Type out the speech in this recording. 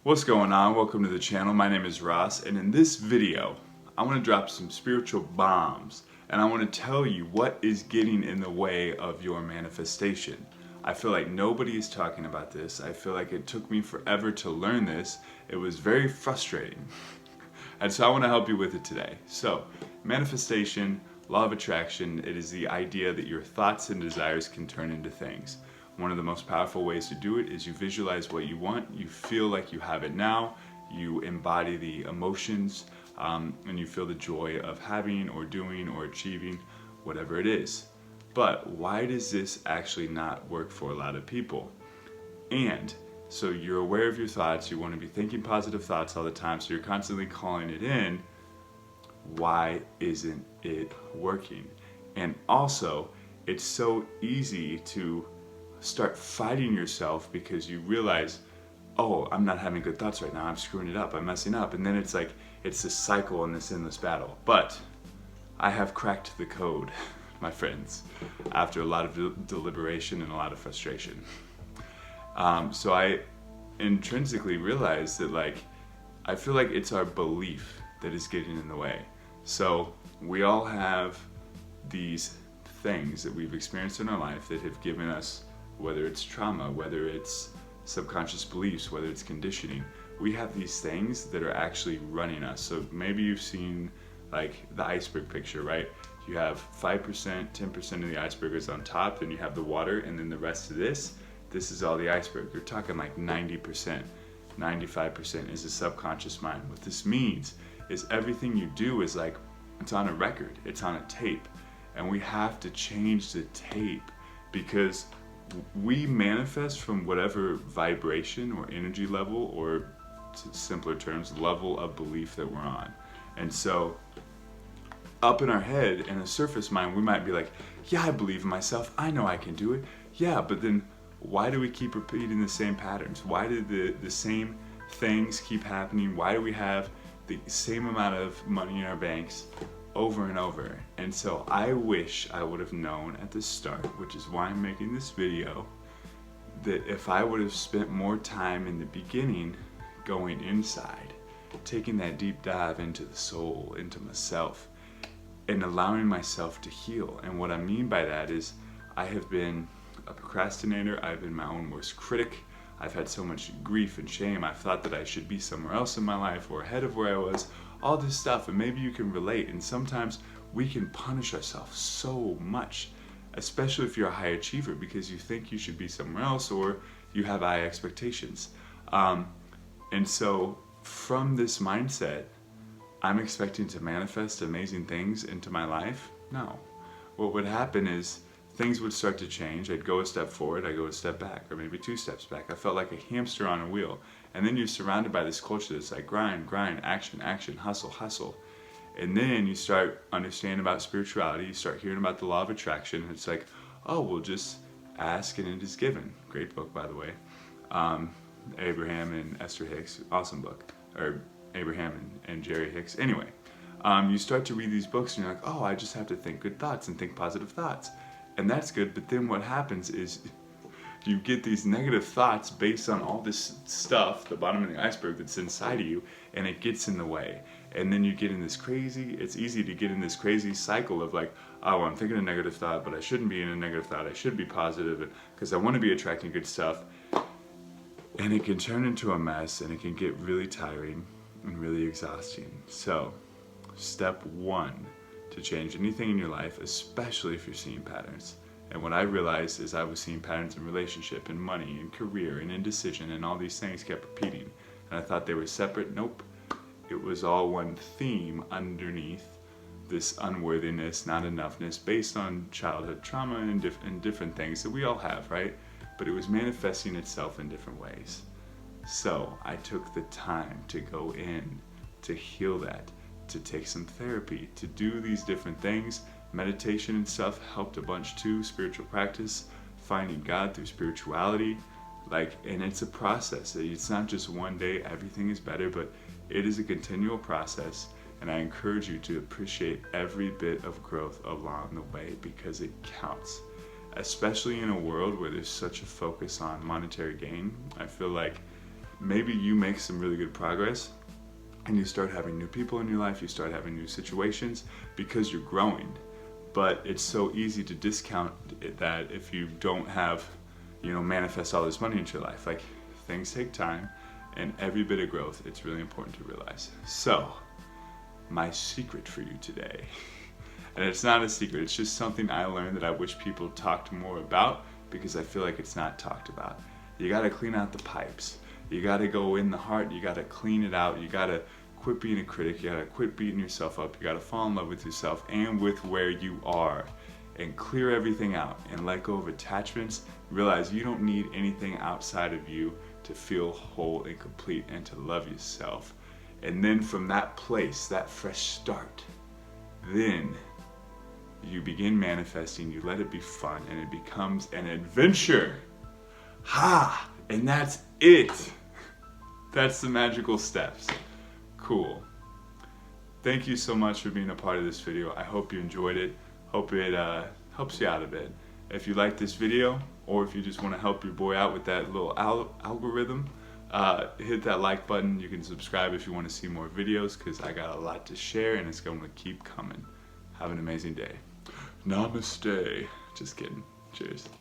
What's going on? Welcome to the channel. My name is Ross, and in this video I want to drop some spiritual bombs and I want to tell you what is getting in the way of your manifestation. I feel like nobody is talking about this. I feel like it took me forever to learn this. It was very frustrating. And so I want to help you with it today. So, manifestation, law of attraction, it is the idea that your thoughts and desires can turn into things. One of the most powerful ways to do it is you visualize what you want, you feel like you have it now, you embody the emotions, and you feel the joy of having or doing or achieving whatever it is. But why does this actually not work for a lot of people? And so you're aware of your thoughts, you want to be thinking positive thoughts all the time, so you're constantly calling it in. Why isn't it working? And also, it's so easy to start fighting yourself because you realize, oh, I'm not having good thoughts right now, I'm screwing it up, I'm messing up, and then it's like it's this cycle and this endless battle. But I have cracked the code, my friends, after a lot of deliberation and a lot of frustration. So I intrinsically realized that I feel like it's our belief that is getting in the way. So we all have these things that we've experienced in our life that have given us, whether it's trauma, whether it's subconscious beliefs, whether it's conditioning, we have these things that are actually running us. So maybe you've seen like the iceberg picture, right? You have 5%, 10% of the iceberg is on top, then you have the water, and then the rest of this is all the iceberg. You're talking like 90%, 95% is the subconscious mind. What this means is everything you do is like, it's on a record, it's on a tape, and we have to change the tape because we manifest from whatever vibration or energy level, or to simpler terms, level of belief that we're on. And so up in our head, in a surface mind, we might be like, yeah, I believe in myself, I know I can do it. Yeah, but then why do we keep repeating the same patterns? Why do the same things keep happening? Why do we have the same amount of money in our banks over and over? And so I wish I would have known at the start, which is why I'm making this video, that if I would have spent more time in the beginning going inside, taking that deep dive into the soul, into myself, and allowing myself to heal. And what I mean by that is I have been a procrastinator, I've been my own worst critic, I've had so much grief and shame, I've thought that I should be somewhere else in my life or ahead of where I was, all this stuff, and maybe you can relate. And sometimes we can punish ourselves so much, especially if you're a high achiever, because you think you should be somewhere else or you have high expectations. And so from this mindset, I'm expecting to manifest amazing things into my life? No. What would happen is things would start to change. I'd go a step forward, I'd go a step back, or maybe 2 steps back. I felt like a hamster on a wheel. And then you're surrounded by this culture that's like grind, grind, action, action, hustle, hustle. And then you start understanding about spirituality, you start hearing about the law of attraction, and it's like, oh, well, just ask and it is given. Great book, by the way. Abraham and Esther Hicks, awesome book. Or Abraham and Jerry Hicks. Anyway, you start to read these books and you're like, oh, I just have to think good thoughts and think positive thoughts. And that's good, but then what happens is you get these negative thoughts based on all this stuff, the bottom of the iceberg that's inside of you, and it gets in the way. And then you get in this crazy, it's easy to get in this crazy cycle of like, oh, I'm thinking a negative thought, but I shouldn't be in a negative thought, I should be positive, because I want to be attracting good stuff. And it can turn into a mess, and it can get really tiring and really exhausting. So, step 1 to change anything in your life, especially if you're seeing patterns. And what I realized is I was seeing patterns in relationship, in money, in career, in indecision, and all these things kept repeating. And I thought they were separate. Nope. It was all one theme underneath this unworthiness, not enoughness, based on childhood trauma and different things that we all have, right? But it was manifesting itself in different ways. So I took the time to go in, to heal that, to take some therapy, to do these different things. Meditation and stuff helped a bunch too, spiritual practice, finding God through spirituality, and it's a process. It's not just one day, everything is better, but it is a continual process, and I encourage you to appreciate every bit of growth along the way because it counts. Especially in a world where there's such a focus on monetary gain. I feel like maybe you make some really good progress and you start having new people in your life, you start having new situations because you're growing. But it's so easy to discount that if you don't have, manifest all this money into your life. Like, things take time, and every bit of growth, it's really important to realize. So, my secret for you today, and it's not a secret, it's just something I learned that I wish people talked more about, because I feel like it's not talked about. You gotta clean out the pipes. You gotta go in the heart, you gotta clean it out, you gotta quit being a critic, you gotta quit beating yourself up, you gotta fall in love with yourself and with where you are, and clear everything out and let go of attachments. Realize you don't need anything outside of you to feel whole and complete and to love yourself. And then from that place, that fresh start, then you begin manifesting, you let it be fun, and it becomes an adventure. Ha! And that's it. That's the magical steps. Cool. Thank you so much for being a part of this video. I hope you enjoyed it. Hope it helps you out a bit. If you like this video, or if you just want to help your boy out with that little algorithm, hit that like button. You can subscribe if you want to see more videos, because I got a lot to share and it's going to keep coming. Have an amazing day. Namaste. Just kidding. Cheers.